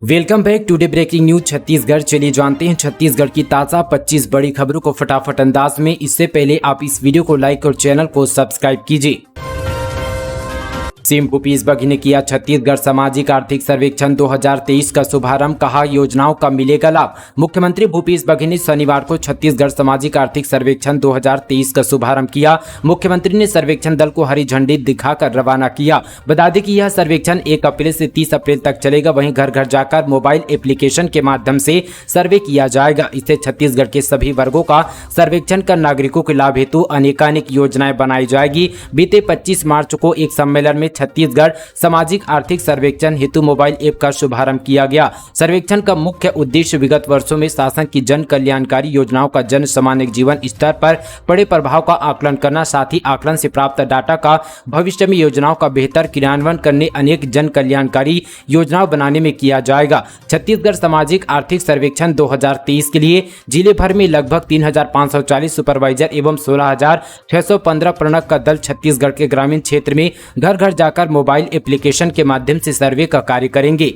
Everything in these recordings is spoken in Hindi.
Welcome back today breaking news Chhattisgarh. चलिए जानते हैं छत्तीसगढ़ की ताज़ा 25 बड़ी खबरों को फटाफट अंदाज में। इससे पहले आप इस वीडियो को लाइक और चैनल को सब्सक्राइब कीजिए। सीएम भूपेश बघेल ने किया छत्तीसगढ़ सामाजिक आर्थिक सर्वेक्षण 2023 का शुभारंभ, कहा योजनाओं का मिलेगा लाभ। मुख्यमंत्री भूपेश बघेल ने शनिवार को छत्तीसगढ़ सामाजिक आर्थिक सर्वेक्षण 2023 का शुभारंभ किया। मुख्यमंत्री ने सर्वेक्षण दल को हरी झंडी दिखाकर रवाना किया। बता दें कि यह सर्वेक्षण 1 अप्रैल से 30 अप्रैल तक चलेगा। वहीं घर घर जाकर मोबाइल एप्लीकेशन के माध्यम से सर्वे किया जाएगा। इससे छत्तीसगढ़ के सभी वर्गों का सर्वेक्षण कर नागरिकों के लाभ हेतु अनेकानेक योजनाएं बनाई जाएगी। बीते 25 मार्च को एक सम्मेलन में छत्तीसगढ़ सामाजिक आर्थिक सर्वेक्षण हेतु मोबाइल ऐप का शुभारंभ किया गया। सर्वेक्षण का मुख्य उद्देश्य विगत वर्षों में शासन की जन कल्याणकारी योजनाओं का जन सामान्य जीवन स्तर पर पड़े प्रभाव का आकलन करना, साथ ही आकलन से प्राप्त डाटा का भविष्य में योजनाओं का बेहतर क्रियान्वयन करने अनेक जन कल्याणकारी योजनाओं बनाने में किया जाएगा। छत्तीसगढ़ सामाजिक आर्थिक सर्वेक्षण 2023 के लिए जिले भर में लगभग 3540 सुपरवाइजर एवं 16615 प्रणक का दल छत्तीसगढ़ के ग्रामीण क्षेत्र में घर घर जाकर मोबाइल एप्लीकेशन के माध्यम से सर्वे का कार्य करेंगे।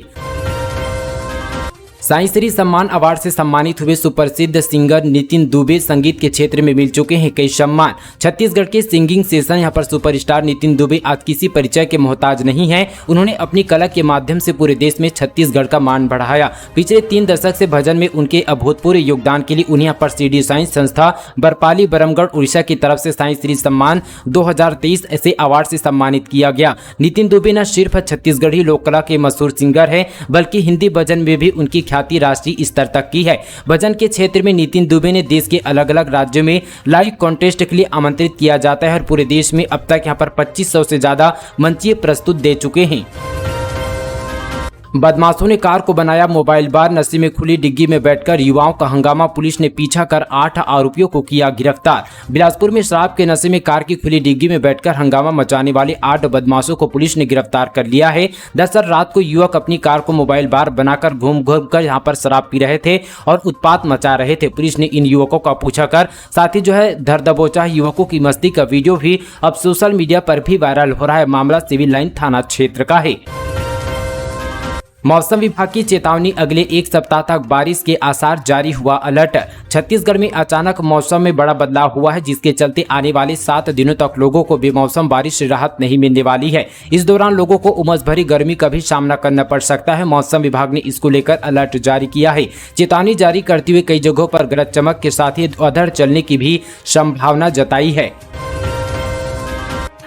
साईं श्री सम्मान अवार्ड से सम्मानित हुए सुप्रसिद्ध सिंगर नितिन दुबे संगीत के क्षेत्र में मिल चुके हैं कई सम्मान। छत्तीसगढ़ के सिंगिंग सेशन यहां पर सुपरस्टार नितिन दुबे आज किसी परिचय के मोहताज नहीं हैं। उन्होंने अपनी कला के माध्यम से पूरे देश में छत्तीसगढ़ का मान बढ़ाया। पिछले 3 दशक से भजन में उनके अभूतपूर्व योगदान के लिए उन्हें यहाँ पर CD साईं संस्था बरपाली बरमगढ़ उड़ीसा की तरफ से साईं श्री सम्मान 2023 ऐसे अवार्ड से सम्मानित किया गया। नितिन दुबे न सिर्फ छत्तीसगढ़ी लोक कला के मशहूर सिंगर है, बल्कि हिंदी भजन में भी उनकी ख्याति राष्ट्रीय स्तर तक की है। भजन के क्षेत्र में नितिन दुबे ने देश के अलग अलग राज्यों में लाइव कॉन्टेस्ट के लिए आमंत्रित किया जाता है और पूरे देश में अब तक यहां पर 2500 से ज्यादा मंचीय प्रस्तुत दे चुके हैं। बदमाशों ने कार को बनाया मोबाइल बार, नशे में खुली डिग्गी में बैठकर युवाओं का हंगामा, पुलिस ने पीछा कर 8 आरोपियों को किया गिरफ्तार। बिलासपुर में शराब के नशे में कार की खुली डिग्गी में बैठकर हंगामा मचाने वाले 8 बदमाशों को पुलिस ने गिरफ्तार कर लिया है। दरअसल रात को युवक अपनी कार को मोबाइल बार बनाकर घूम घूम कर यहाँ पर शराब पी रहे थे और उत्पात मचा रहे थे। पुलिस ने इन युवकों का पूछा कर साथ ही धर दबोचा युवकों की मस्ती का वीडियो भी अब सोशल मीडिया पर भी वायरल हो रहा है। मामला सिविल लाइन थाना क्षेत्र का है। मौसम विभाग की चेतावनी, अगले 1 सप्ताह तक बारिश के आसार, जारी हुआ अलर्ट। छत्तीसगढ़ में अचानक मौसम में बड़ा बदलाव हुआ है, जिसके चलते आने वाले 7 दिनों तक लोगों को बेमौसम बारिश से राहत नहीं मिलने वाली है। इस दौरान लोगों को उमस भरी गर्मी का भी सामना करना पड़ सकता है। मौसम विभाग ने इसको लेकर अलर्ट जारी किया है। चेतावनी जारी करते हुए कई जगहों पर गरज चमक के साथ ही अंधड़ चलने की भी संभावना जताई है।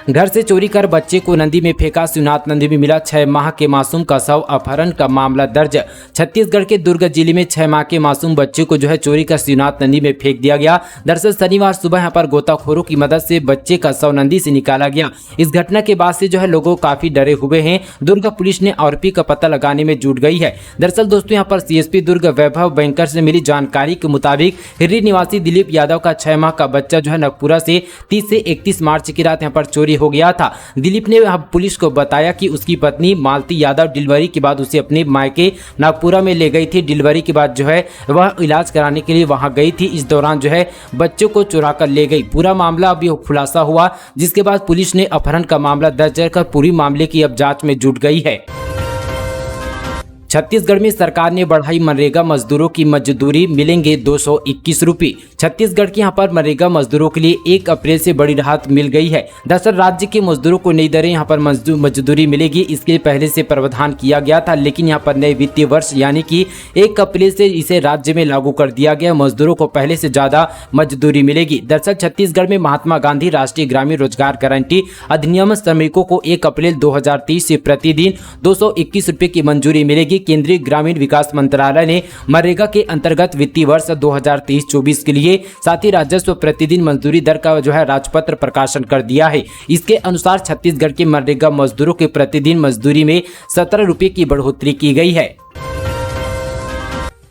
घर से चोरी कर बच्चे को नदी में फेंका, शिवनाथ नदी में मिला 6 माह के मासूम का शव, अपहरण का मामला दर्ज। छत्तीसगढ़ के दुर्ग जिले में 6 माह के मासूम बच्चे को चोरी कर शिवनाथ नदी में फेंक दिया गया। दरअसल शनिवार सुबह यहाँ पर गोताखोरों की मदद से बच्चे का शव नदी से निकाला गया। इस घटना के बाद से लोगों काफी डरे हुए हैं। दुर्ग पुलिस ने आरोपी का पता लगाने में जुट गई है। दरअसल दोस्तों यहाँ पर CSP दुर्ग वैभव बैंकर से मिली जानकारी के मुताबिक हिर्री निवासी दिलीप यादव का 6 माह का बच्चा नगपुरा से 30 से 31 मार्च की रात यहाँ पर चोरी हो गया था। दिलीप ने पुलिस को बताया कि उसकी पत्नी मालती यादव डिलीवरी के बाद उसे अपने मायके नागपुरा में ले गई थी। डिलीवरी के बाद वह इलाज कराने के लिए वहां गई थी। इस दौरान बच्चों को चुरा कर ले गई। पूरा मामला अभी खुलासा हुआ, जिसके बाद पुलिस ने अपहरण का मामला दर्ज कर पूरी मामले की अब जांच में जुट गई है। छत्तीसगढ़ में सरकार ने बढ़ाई मनरेगा मजदूरों की मजदूरी, मिलेंगे 221 रुपये। छत्तीसगढ़ के यहाँ पर मनरेगा मजदूरों के लिए 1 अप्रैल से बड़ी राहत मिल गई है। दरअसल राज्य के मजदूरों को नई दरें यहाँ पर मजदूरी मिलेगी। इसके पहले से प्रावधान किया गया था, लेकिन यहाँ पर नए वित्तीय वर्ष यानी कि 1 अप्रैल से इसे राज्य में लागू कर दिया गया। मजदूरों को पहले से ज्यादा मजदूरी मिलेगी। दरअसल छत्तीसगढ़ में महात्मा गांधी राष्ट्रीय ग्रामीण रोजगार गारंटी अधिनियम श्रमिकों को 1 अप्रैल 2023 से प्रतिदिन 221 रुपये की मंजूरी मिलेगी। केंद्रीय ग्रामीण विकास मंत्रालय ने मनरेगा के अंतर्गत वित्तीय वर्ष 2023-24 के लिए साथ ही राजस्व प्रतिदिन मजदूरी दर का राजपत्र प्रकाशन कर दिया है। इसके अनुसार छत्तीसगढ़ के मनरेगा मजदूरों के प्रतिदिन मजदूरी में 17 रुपये की बढ़ोतरी की गई है।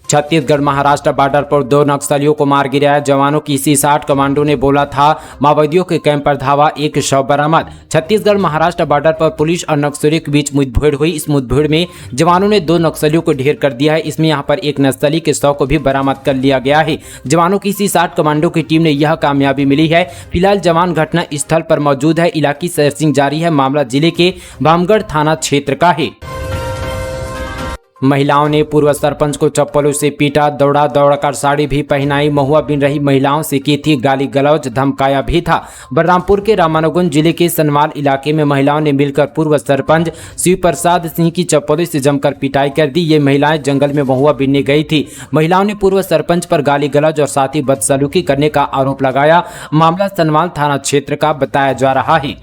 छत्तीसगढ़ महाराष्ट्र बॉर्डर पर 2 नक्सलियों को मार गिराया। जवानों की C60 कमांडो ने बोला था माओवादियों के कैंप पर धावा, 1 शव बरामद। छत्तीसगढ़ महाराष्ट्र बॉर्डर पर पुलिस और नक्सलियों के बीच मुठभेड़ हुई। इस मुठभेड़ में जवानों ने 2 नक्सलियों को ढेर कर दिया है। इसमें यहाँ पर 1 नक्सली के शव को भी बरामद कर लिया गया है। जवानों की C60 कमांडो की टीम ने यह कामयाबी मिली है। फिलहाल जवान घटना स्थल पर मौजूद है। इलाकी सर्चिंग जारी है। मामला जिले के भामगढ़ थाना क्षेत्र का है। महिलाओं ने पूर्व सरपंच को चप्पलों से पीटा, दौड़ा दौड़कर साड़ी भी पहनाई, महुआ बिन रही महिलाओं से की थी गाली गलौज, धमकाया भी था। बलरामपुर के रामानुगंज जिले के सनवाल इलाके में महिलाओं ने मिलकर पूर्व सरपंच शिव प्रसाद सिंह की चप्पलों से जमकर पिटाई कर दी। ये महिलाएं जंगल में महुआ बीनने गई थी। महिलाओं ने पूर्व सरपंच पर गाली गलौज और साथ ही बदसलूकी करने का आरोप लगाया। मामला सनवाल थाना क्षेत्र का बताया जा रहा है।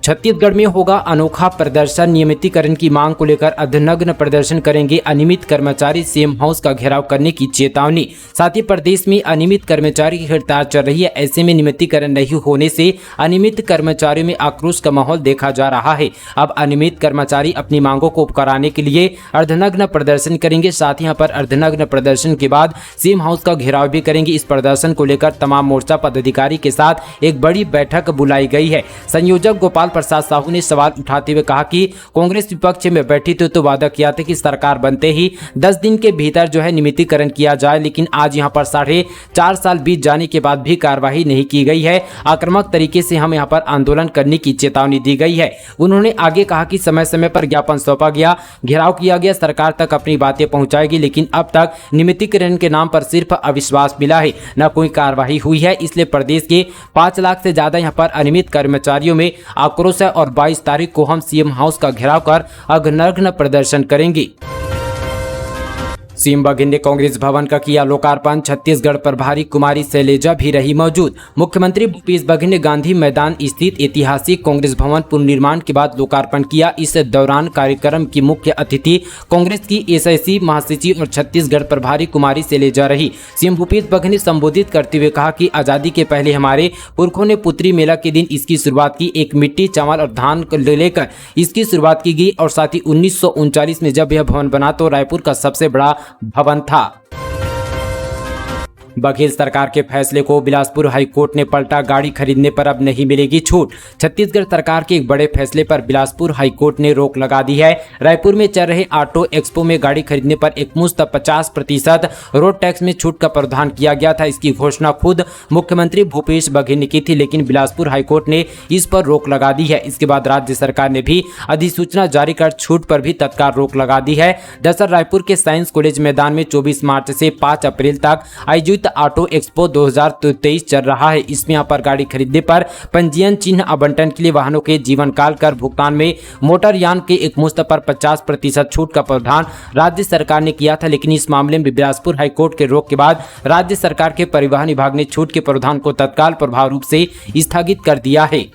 छत्तीसगढ़ में होगा अनोखा प्रदर्शन, नियमितीकरण की मांग को लेकर अर्धनग्न प्रदर्शन करेंगे अनियमित कर्मचारी, सीएम हाउस का घेराव करने की चेतावनी। साथ ही प्रदेश में अनियमित कर्मचारी की हड़ताल चल रही है। ऐसे में नियमितीकरण नहीं होने से अनियमित कर्मचारियों में आक्रोश का माहौल देखा जा रहा है। अब अनियमित कर्मचारी अपनी मांगों को कराने के लिए अर्धनग्न प्रदर्शन करेंगे। साथ ही यहाँ पर अर्धनग्न प्रदर्शन के बाद सीएम हाउस का घेराव भी करेंगे। इस प्रदर्शन को लेकर तमाम मोर्चा पदाधिकारी के साथ एक बड़ी बैठक बुलाई गई है। संयोजक गोपाल प्रसाद साहू ने सवाल उठाते हुए कहा कि कांग्रेस विपक्ष में बैठी थी तो वादा किया था कि सरकार बनते ही 10 दिन के भीतर जो है नियमितीकरण किया जाए, लेकिन आज यहां पर 4.5 साल बीत जाने के बाद भी कार्रवाई नहीं की गई है। आक्रामक तरीके से हम यहां पर आंदोलन करने की चेतावनी दी गई है। उन्होंने आगे कहा कि समय समय पर ज्ञापन सौंपा गया, घेराव किया गया, सरकार तक अपनी बातें पहुंचाएगी, लेकिन अब तक नियमितीकरण के नाम पर सिर्फ अविश्वास मिला है, न कोई कार्रवाई हुई है। इसलिए प्रदेश के 5 लाख से ज्यादा यहां पर अनियमित कर्मचारियों में आक्रोश है और 22 तारीख को हम सीएम हाउस का घेराव कर अर्धनग्न प्रदर्शन करेंगे। सीएम बघेल ने कांग्रेस भवन का किया लोकार्पण, छत्तीसगढ़ प्रभारी कुमारी शैलेजा भी रही मौजूद। मुख्यमंत्री भूपेश बघेल ने गांधी मैदान स्थित ऐतिहासिक कांग्रेस भवन पुनर्निर्माण के बाद लोकार्पण किया। इस दौरान कार्यक्रम की मुख्य अतिथि कांग्रेस की एसआईसी महासचिव और छत्तीसगढ़ प्रभारी कुमारी शैलेजा रही। सीएम भूपेश बघेल ने संबोधित करते हुए कहा कि आजादी के पहले हमारे पुरखों ने पुत्री मेला के दिन इसकी शुरुआत की। एक मिट्टी, चावल और धान लेकर इसकी शुरुआत की गई और साथ ही 1939 में जब यह भवन बना तो रायपुर का सबसे बड़ा भवन था। बघेल सरकार के फैसले को बिलासपुर हाईकोर्ट ने पलटा, गाड़ी खरीदने पर अब नहीं मिलेगी छूट। छत्तीसगढ़ सरकार के एक बड़े फैसले पर बिलासपुर हाईकोर्ट ने रोक लगा दी है। रायपुर में चल रहे ऑटो एक्सपो में गाड़ी खरीदने पर एकमुश्त 50% रोड टैक्स में छूट का प्रावधान किया गया था। इसकी घोषणा खुद मुख्यमंत्री भूपेश बघेल ने की थी, लेकिन बिलासपुर हाईकोर्ट ने इस पर रोक लगा दी है। इसके बाद राज्य सरकार ने भी अधिसूचना जारी कर छूट पर भी तत्काल रोक लगा दी है। दरअसल रायपुर के साइंस कॉलेज मैदान में 24 मार्च से 5 अप्रैल तक आयोजित ऑटो एक्सपो 2023 चल रहा है। इसमें यहाँ पर गाड़ी खरीदने पर पंजीयन चिन्ह आवंटन के लिए वाहनों के जीवन काल कर भुगतान में मोटरयान के एकमुश्त पर 50% छूट का प्रावधान राज्य सरकार ने किया था, लेकिन इस मामले में बिलासपुर हाईकोर्ट के रोक के बाद राज्य सरकार के परिवहन विभाग ने छूट के प्रावधान को तत्काल प्रभाव रूप से स्थगित कर दिया है।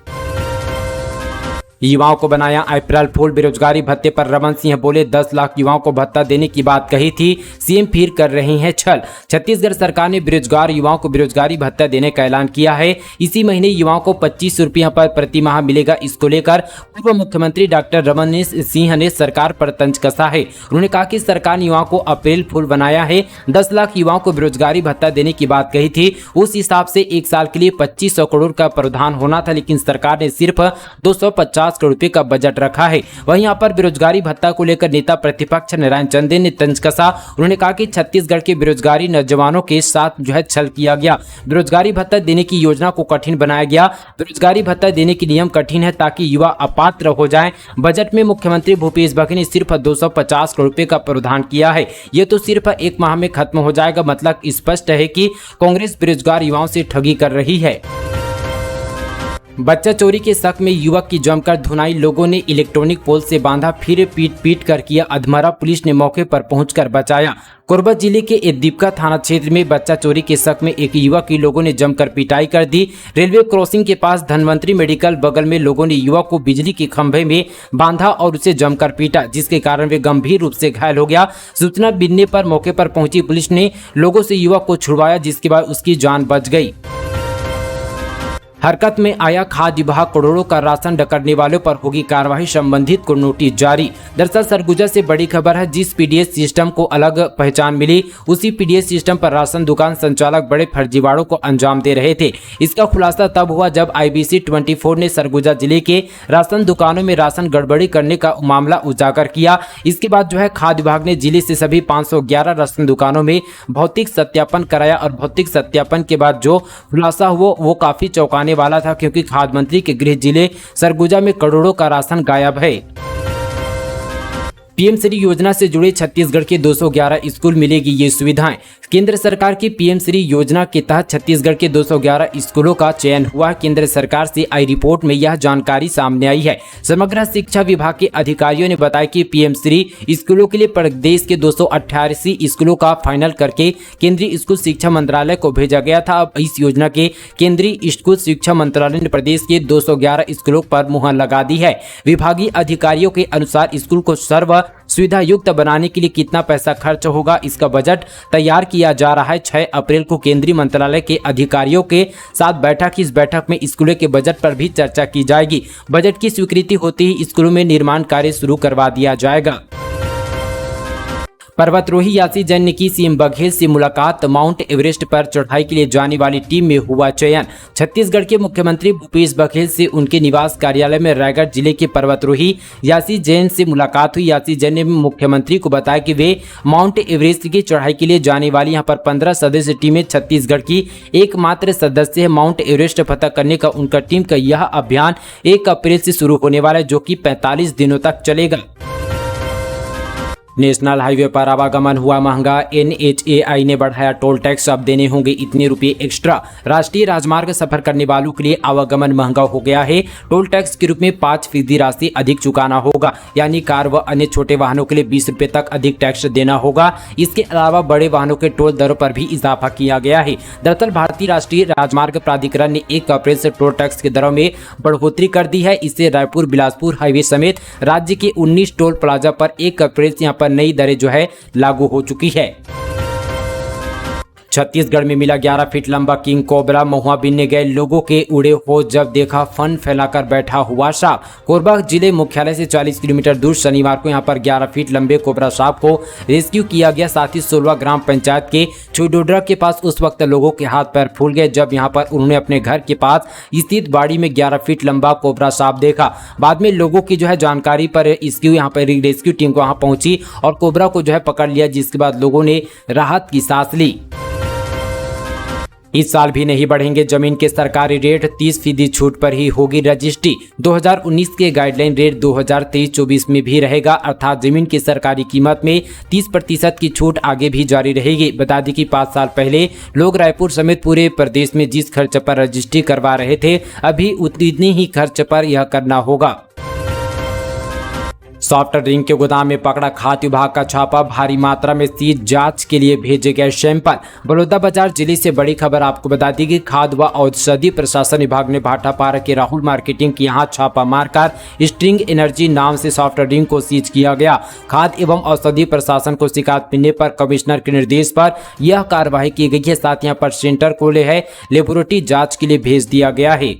युवाओं को बनाया अप्रैल फूल, बेरोजगारी भत्ते पर रमन सिंह बोले 10 लाख युवाओं को भत्ता देने की बात कही थी, सीएम फिर कर रहे हैं छल। छत्तीसगढ़ सरकार ने बेरोजगार युवाओं को बेरोजगारी भत्ता देने का ऐलान किया है। इसी महीने युवाओं को 25 रुपया पर प्रति माह मिलेगा। इसको लेकर पूर्व मुख्यमंत्री डॉक्टर रमन सिंह ने सरकार पर तंज कसा है। उन्होंने कहा कि सरकार ने युवाओं को अप्रैल फूल बनाया है। 10 लाख युवाओं को बेरोजगारी भत्ता देने की बात कही थी। उस हिसाब से एक साल के लिए 2500 करोड़ का प्रावधान होना था, लेकिन सरकार ने सिर्फ 250 करोड़ रुपए का बजट रखा है। वहीं यहाँ पर बेरोजगारी भत्ता को लेकर नेता प्रतिपक्ष नारायण चंदेल ने तंज कसा। उन्होंने कहा कि छत्तीसगढ़ के बेरोजगारी नौजवानों के साथ जो है छल किया गया। बेरोजगारी भत्ता देने की योजना को कठिन बनाया गया। बेरोजगारी भत्ता देने के नियम कठिन है ताकि युवा अपात्र हो जाएं। बजट में मुख्यमंत्री भूपेश बघेल ने सिर्फ 250 करोड़ रुपए का प्रावधान किया है। ये तो सिर्फ एक माह में खत्म हो जाएगा। मतलब स्पष्ट है कि कांग्रेस बेरोजगार युवाओं से ठगी कर रही है। बच्चा चोरी के शक में युवक की जमकर धुनाई, लोगों ने इलेक्ट्रॉनिक पोल से बांधा, फिर पीट कर किया अधमरा। पुलिस ने मौके पर पहुंचकर बचाया। कोरबा जिले के एदीपका थाना क्षेत्र में बच्चा चोरी के शक में एक युवक की लोगों ने जमकर पिटाई कर दी। रेलवे क्रॉसिंग के पास धनवंतरी मेडिकल बगल में लोगों ने युवक को बिजली के खंभे में बांधा और उसे जमकर पीटा, जिसके कारण वे गंभीर रूप से घायल हो गया। सूचना मिलने पर मौके पर पहुंची पुलिस ने लोगों से युवक को छुड़वाया, जिसके बाद उसकी जान बच गई। हरकत में आया खाद्य विभाग, करोड़ों का राशन डकरने वालों पर होगी कार्रवाई, संबंधित को नोटिस जारी। दरअसल सरगुजा से बड़ी खबर है। जिस पीडीएस सिस्टम को अलग पहचान मिली, उसी पीडीएस सिस्टम पर राशन दुकान संचालक बड़े फर्जीवाड़ों को अंजाम दे रहे थे। इसका खुलासा तब हुआ जब IBC 24 ने सरगुजा जिले के राशन दुकानों में राशन गड़बड़ी करने का मामला उजागर किया। इसके बाद जो है खाद्य विभाग ने जिले से सभी 511 राशन दुकानों में भौतिक सत्यापन कराया और भौतिक सत्यापन के बाद जो खुलासा हुआ वो काफी चौंकाने वाला था, क्योंकि खाद्य मंत्री के गृह जिले सरगुजा में करोड़ों का राशन गायब है। पीएम श्री योजना से जुड़े छत्तीसगढ़ के 211 स्कूल मिलेगी ये सुविधाएं। केंद्र सरकार की पीएम श्री योजना के तहत छत्तीसगढ़ के 211 स्कूलों का चयन हुआ। केंद्र सरकार से आई रिपोर्ट में यह जानकारी सामने आई है। समग्र शिक्षा विभाग के अधिकारियों ने बताया कि पीएम श्री स्कूलों के लिए प्रदेश के 288 स्कूलों का फाइनल करके केंद्रीय स्कूल शिक्षा मंत्रालय को भेजा गया था। अब इस योजना के केंद्रीय स्कूल शिक्षा मंत्रालय ने प्रदेश के 211 स्कूलों पर मुहर लगा दी है। विभागीय अधिकारियों के अनुसार स्कूल को सर्व सुविधा युक्त बनाने के लिए कितना पैसा खर्च होगा, इसका बजट तैयार किया जा रहा है। 6 अप्रैल को केंद्रीय मंत्रालय के अधिकारियों के साथ बैठक। इस बैठक में स्कूलों के बजट पर भी चर्चा की जाएगी। बजट की स्वीकृति होते ही स्कूलों में निर्माण कार्य शुरू करवा दिया जाएगा। पर्वतारोही यासी जैन ने की सीएम बघेल से मुलाकात। माउंट एवरेस्ट पर चढ़ाई के लिए जाने वाली टीम में हुआ चयन। छत्तीसगढ़ के मुख्यमंत्री भूपेश बघेल से उनके निवास कार्यालय में रायगढ़ जिले के पर्वतारोही यासी जैन से मुलाकात हुई। यासी जैन ने मुख्यमंत्री को बताया कि वे माउंट एवरेस्ट की चढ़ाई के लिए जाने वाली यहाँ पर 15 सदस्य टीम में छत्तीसगढ़ की एकमात्र सदस्य है। माउंट एवरेस्ट फतह करने का उनका टीम का यह अभियान 1 अप्रैल से शुरू होने वाला है, जो कि 45 दिनों तक चलेगा। नेशनल हाईवे पर आवागमन हुआ महंगा। NHAI ने बढ़ाया टोल टैक्स, अब देने होंगे इतने रुपए एक्स्ट्रा। राष्ट्रीय राजमार्ग सफर करने वालों के लिए आवागमन महंगा हो गया है। टोल टैक्स के रूप में 5% राशि अधिक चुकाना होगा, यानी कार व अन्य छोटे वाहनों के लिए 20 रुपए तक अधिक टैक्स देना होगा। इसके अलावा बड़े वाहनों के टोल दरों पर भी इजाफा किया गया है। दरअसल भारतीय राष्ट्रीय राजमार्ग प्राधिकरण ने 1 अप्रैल से टोल टैक्स की दरों में बढ़ोतरी कर दी है। इससे रायपुर बिलासपुर हाईवे समेत राज्य के 19 टोल प्लाजा पर 1 अप्रैल से यहाँ पर नई दरें जो है लागू हो चुकी है। छत्तीसगढ़ में मिला 11 फीट लंबा किंग कोबरा। महुआ बीनने गए लोगों के उड़े होश जब देखा फन फैलाकर बैठा हुआ सांप। कोरबा जिले मुख्यालय से 40 किलोमीटर दूर शनिवार को यहां पर 11 फीट लंबे कोबरा सांप को रेस्क्यू किया गया। साथ ही 16 ग्राम पंचायत के छुडोडरा के पास उस वक्त लोगों के हाथ पैर फूल गए जब यहां पर उन्होंने अपने घर के पास स्थित बाड़ी में 11 फीट लंबा कोबरा सांप देखा। बाद में लोगों की जो है जानकारी पर यहाँ पर रेस्क्यू टीम को वहां पहुंची और कोबरा को जो है पकड़ लिया, जिसके बाद लोगों ने राहत की सांस ली। इस साल भी नहीं बढ़ेंगे जमीन के सरकारी रेट, 30% छूट पर ही होगी रजिस्ट्री। 2019 के गाइडलाइन रेट 2023-24 में भी रहेगा, अर्थात जमीन की सरकारी कीमत में 30% की छूट आगे भी जारी रहेगी। बता दें कि 5 साल पहले लोग रायपुर समेत पूरे प्रदेश में जिस खर्च पर रजिस्ट्री करवा रहे थे, अभी उतनी ही खर्च पर यह करना होगा। सॉफ्ट ड्रिंक के गोदाम में पकड़ा खाद्य विभाग का छापा। भारी मात्रा में सीज, जांच के लिए भेजे गए सैंपल। बलौदाबाजार जिले से बड़ी खबर आपको बता दी कि खाद्य व औषधि प्रशासन विभाग ने भाटापारा के राहुल मार्केटिंग के यहाँ छापा मारकर स्ट्रिंग एनर्जी नाम से सॉफ्ट ड्रिंक को सीज किया गया। खाद्य एवं औषधि प्रशासन को शिकायत मिलने पर कमिश्नर के निर्देश पर यह कार्रवाई की गई है। साथ यहाँ पर सेंटर खोले है, लेबोरेटरी जाँच के लिए भेज दिया गया है।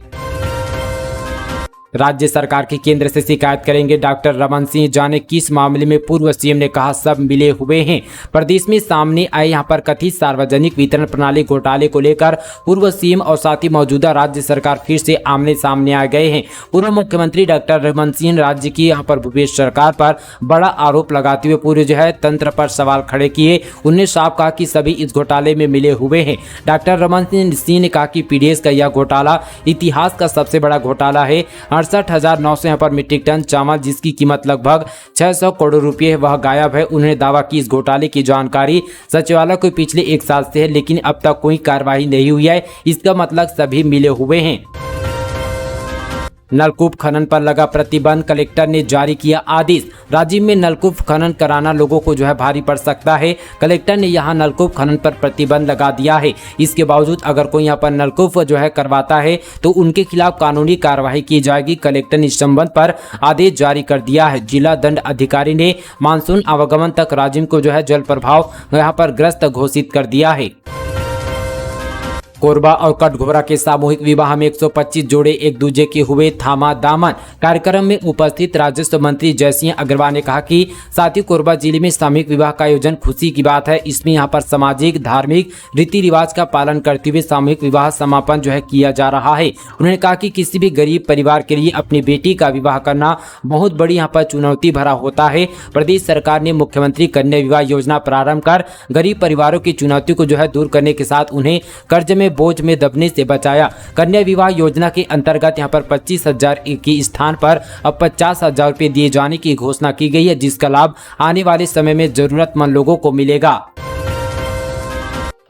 राज्य सरकार की केंद्र से शिकायत करेंगे डॉक्टर रमन सिंह। जाने किस मामले में पूर्व सीएम ने कहा सब मिले हुए हैं। प्रदेश में सामने आए यहां पर कथित सार्वजनिक वितरण प्रणाली घोटाले को लेकर पूर्व सीएम और साथ ही मौजूदा राज्य सरकार फिर से आमने सामने आ गए हैं। पूर्व मुख्यमंत्री डॉक्टर रमन सिंह राज्य की यहां पर भूपेश सरकार पर बड़ा आरोप लगाते हुए पूरे जो है तंत्र पर सवाल खड़े किए। उन्होंने साफ कहा कि सभी इस घोटाले में मिले हुए हैं। डॉक्टर रमन सिंह ने कहा कि पीडीएस का यह घोटाला इतिहास का सबसे बड़ा घोटाला है। 68,900 यहाँ पर मीट्रिक टन चावल जिसकी कीमत लगभग 600 करोड़ रुपए है, वह गायब है। उन्होंने दावा की इस घोटाले की जानकारी सचिवालय को पिछले 1 साल से है, लेकिन अब तक कोई कार्रवाई नहीं हुई है। इसका मतलब सभी मिले हुए हैं। नलकूप खनन पर लगा प्रतिबंध, कलेक्टर ने जारी किया आदेश। राज्य में नलकूप खनन कराना लोगों को जो है भारी पड़ सकता है। कलेक्टर ने यहां नलकूप खनन पर प्रतिबंध लगा दिया है। इसके बावजूद अगर कोई यहां पर नलकूप जो है करवाता है तो उनके खिलाफ कानूनी कार्रवाई की जाएगी। कलेक्टर ने इस संबंध पर आदेश जारी कर दिया है। जिला दंड अधिकारी ने मानसून आवागमन तक राज्य को जो है जल प्रभाव यहाँ पर ग्रस्त घोषित कर दिया है। कोरबा और कटघोरा के सामूहिक विवाह में 125 जोड़े एक दूसरे के हुए थामा दामन। कार्यक्रम में उपस्थित राजस्व मंत्री जयसिंह अग्रवाल ने कहा कि साथ ही कोरबा जिले में सामूहिक विवाह का आयोजन खुशी की बात है। इसमें यहाँ पर सामाजिक धार्मिक रीति रिवाज का पालन करते हुए सामूहिक विवाह समापन जो है किया जा रहा है। उन्होंने कहा कि किसी भी गरीब परिवार के लिए अपनी बेटी का विवाह करना बहुत बड़ी यहाँ पर चुनौती भरा होता है। प्रदेश सरकार ने मुख्यमंत्री कन्या विवाह योजना प्रारंभ कर गरीब परिवारों की चुनौती को जो है दूर करने के साथ उन्हें कर्ज में में बोझ में दबने से बचाया। कन्या विवाह योजना के अंतर्गत यहाँ पर 25,000 के स्थान पर अब 50,000 रुपये दिए जाने की घोषणा की गई है, जिसका लाभ आने वाले समय में जरूरतमंद लोगों को मिलेगा।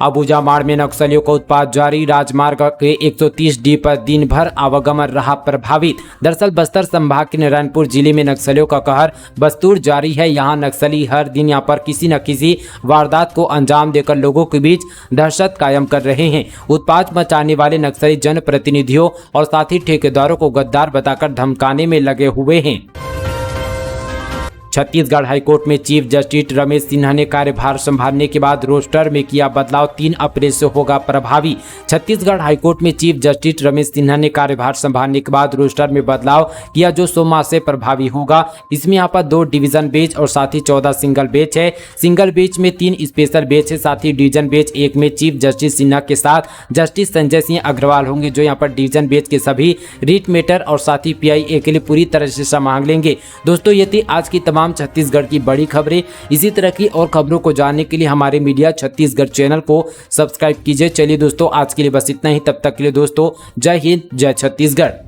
अबूजामाड़ में नक्सलियों का उत्पात जारी। राजमार्ग के 130D पर दिन भर आवागमन रहा प्रभावित। दरअसल बस्तर संभाग के नारायणपुर जिले में नक्सलियों का कहर बस्तूर जारी है। यहां नक्सली हर दिन यहां पर किसी न किसी वारदात को अंजाम देकर लोगों के बीच दहशत कायम कर रहे हैं। उत्पात मचाने वाले नक्सली जनप्रतिनिधियों और साथ ही ठेकेदारों को गद्दार बताकर धमकाने में लगे हुए हैं। छत्तीसगढ़ हाईकोर्ट में चीफ जस्टिस रमेश सिन्हा ने कार्यभार संभालने के बाद रोस्टर में किया बदलाव। 3 अप्रैल से होगा प्रभावी। छत्तीसगढ़ हाईकोर्ट में चीफ जस्टिस रमेश सिन्हा ने कार्यभार संभालने के बाद रोस्टर में बदलाव किया, जो सोमवार से प्रभावी होगा। इसमें यहाँ पर 2 डिवीजन बेंच और साथ ही 14 सिंगल बेंच है। सिंगल बेंच में 3 स्पेशल बेंच है, साथ ही डिवीजन बेंच 1 में चीफ जस्टिस सिन्हा के साथ जस्टिस संजय सिंह अग्रवाल होंगे, जो यहाँ पर डिवीजन बेंच के सभी रीट मैटर और साथ ही PIA के लिए पूरी तरह से संभाल लेंगे। दोस्तों, ये थी आज की तमाम छत्तीसगढ़ की बड़ी खबरें। इसी तरह की और खबरों को जानने के लिए हमारे मीडिया छत्तीसगढ़ चैनल को सब्सक्राइब कीजिए। चलिए दोस्तों, आज के लिए बस इतना ही। तब तक के लिए दोस्तों, जय हिंद, जय छत्तीसगढ़।